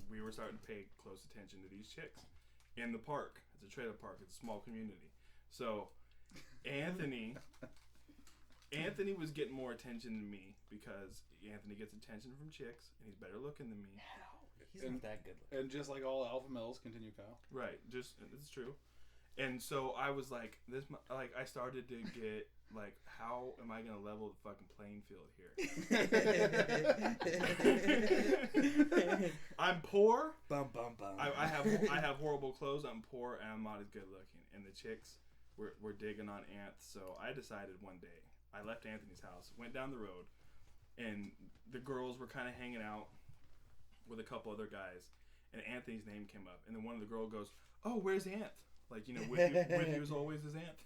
we were starting to pay close attention to these chicks in the park. It's a trailer park. It's a small community. So Anthony was getting more attention than me because Anthony gets attention from chicks and he's better looking than me. He's not that good looking. And just like all alpha males, continue, Kyle. Right. It's true. And so I was like, I started to get like, how am I gonna level the fucking playing field here? I'm poor. Bum bum bum. I have horrible clothes. I'm poor and I'm not as good looking. And the chicks were digging on Anth. So I decided one day I left Anthony's house, went down the road, and the girls were kind of hanging out with a couple other guys, and Anthony's name came up, and then one of the girls goes, "Oh, where's Anth?" Like, you know, with you as always is Anth.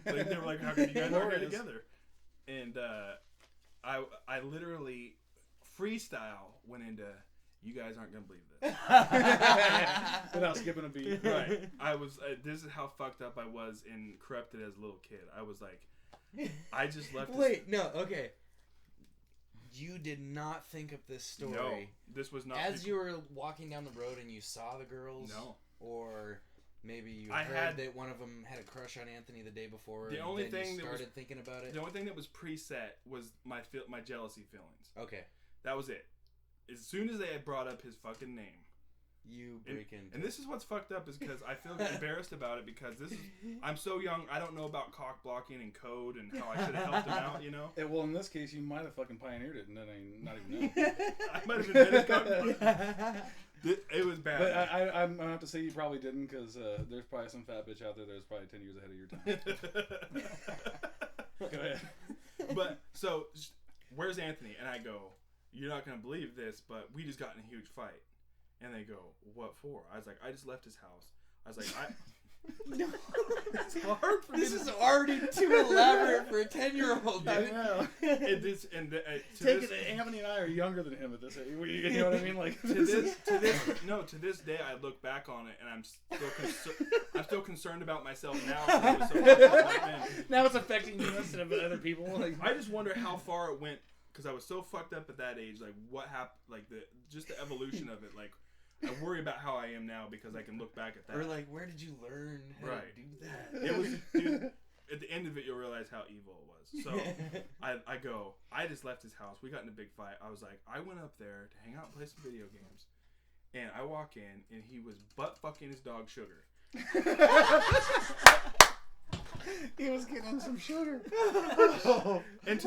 Like, they were like, "How can you guys work together?" And I literally freestyle went into, "You guys aren't gonna believe this," without skipping a beat. Right. I was. This is how fucked up I was and corrupted as a little kid. I was like, I just left. Okay. You did not think of this story. No, this was not. As you were walking down the road and you saw the girls. No. Or maybe you heard that one of them had a crush on Anthony the day before. The only thing you started thinking about it. The only thing that was preset was my jealousy feelings. Okay. That was it. As soon as they had brought up his fucking name. You break into. And this is what's fucked up is because I feel embarrassed about it because I'm so young, I don't know about cock blocking and code and how I should have helped him out, you know? Well, in this case, you might have fucking pioneered it and then I not even know. I might have invented cock blocking. It was bad. But I'm going to have to say you probably didn't because there's probably some fat bitch out there that was probably 10 years ahead of your time. Go ahead. But, so, where's Anthony? And I go, "You're not going to believe this, but we just got in a huge fight." And they go, "What for?" I was like, "I just left his house." I was like, No. It's hard for me. This is already too elaborate for a 10-year-old. I know. Anthony and I are younger than him at this age. You know what I mean? Like to this day, I look back on it and I'm still concerned about myself now. I was so now it's affecting you instead of other people. Like, I just wonder how far it went because I was so fucked up at that age. Like what happened? Like the evolution of it. Like. I worry about how I am now because I can look back at that. Or like, where did you learn how to do that? It was, dude, at the end of it, you'll realize how evil it was. So I just left his house. We got in a big fight. I was like, I went up there to hang out and play some video games. And I walk in, and he was butt fucking his dog Sugar. He was getting some sugar. And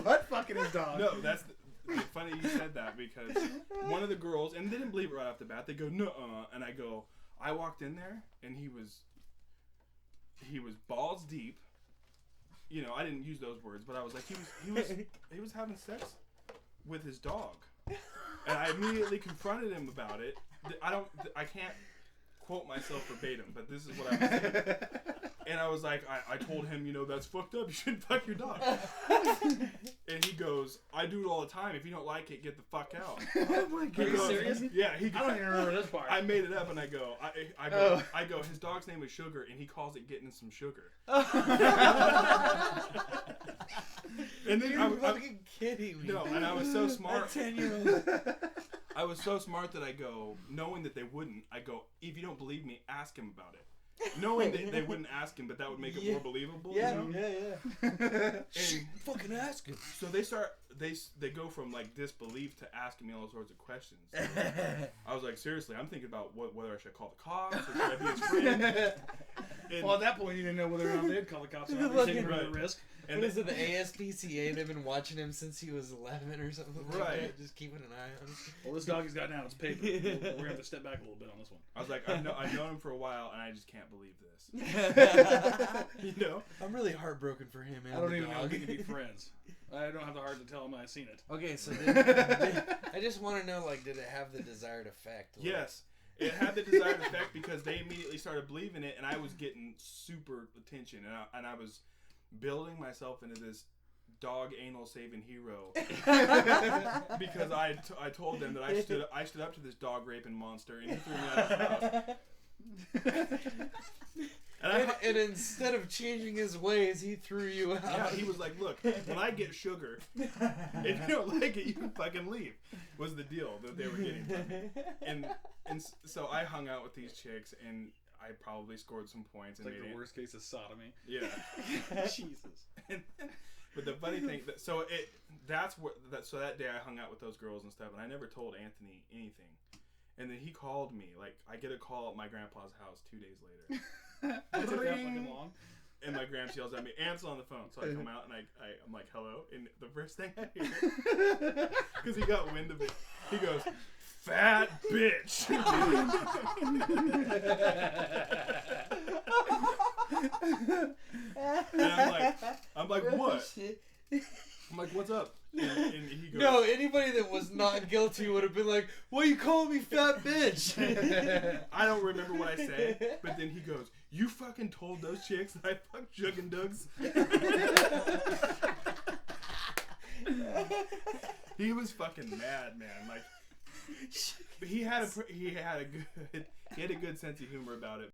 butt fucking his dog. No, that's... It's funny you said that because one of the girls, and they didn't believe it right off the bat, they go, "Nuh-uh," and I go, I walked in there and he was balls deep. You know, I didn't use those words, but I was like, he was having sex with his dog, and I immediately confronted him about it. I can't quote myself verbatim, but this is what I was saying. And I was like, I told him, that's fucked up. You shouldn't fuck your dog. And he goes, "I do it all the time. If you don't like it, get the fuck out." Oh my God. Are you serious? Yeah. I don't even remember this part. I made it up and I go, his dog's name is Sugar and he calls it getting some sugar. And then You're fucking kidding me. No, and I was so smart. A 10-year-old. I was so smart that I go, knowing that they wouldn't, I go, "If you don't believe me, ask him about it." Knowing that they wouldn't ask him, but that would make it more believable. Yeah, and fucking ask him. So they go from like disbelief to asking me all sorts of questions. I was like, seriously, I'm thinking about whether I should call the cops or should I be his friend. Well, at that point, you didn't know whether or not they'd call the cops or not. They taking a risk. And what is it, the ASPCA? They've been watching him since he was 11 or something like that, just keeping an eye on him. Well, this dog he's got now, it's paper. We're going to have to step back a little bit on this one. I was like, I've known him for a while, and I just can't believe this. I'm really heartbroken for him, man. I don't even know if we can be friends. I don't have the heart to tell him I've seen it. Okay, so I just want to know, like, did it have the desired effect? Like, yes. It had the desired effect because they immediately started believing it, and I was getting super attention, and I was building myself into this dog anal saving hero because I told them that I stood up to this dog raping monster and he threw me out of the house. And instead of changing his ways, he threw you out. Yeah, he was like, look, when I get sugar, if you don't like it, you can fucking leave, was the deal that they were getting from me. And so I hung out with these chicks, and I probably scored some points. It's and like made the worst case of sodomy. Yeah. Jesus. But the funny thing, so that day I hung out with those girls and stuff, and I never told Anthony anything. And then he called me, like, I get a call at my grandpa's house 2 dadays later. It took that fucking long. And my gramps yells at me, Ant's on the phone. So I come out and I'm like, hello. And the first thing I hear, because he got wind of it, he goes, fat bitch. And I'm like, what? I'm like, what's up? And he goes, no, anybody that was not guilty would have been like, "Why you calling me fat bitch?" I don't remember what I said, but then he goes, "You fucking told those chicks that I fucked Jug and Dugs." He was fucking mad, man. Like, he had a good sense of humor about it.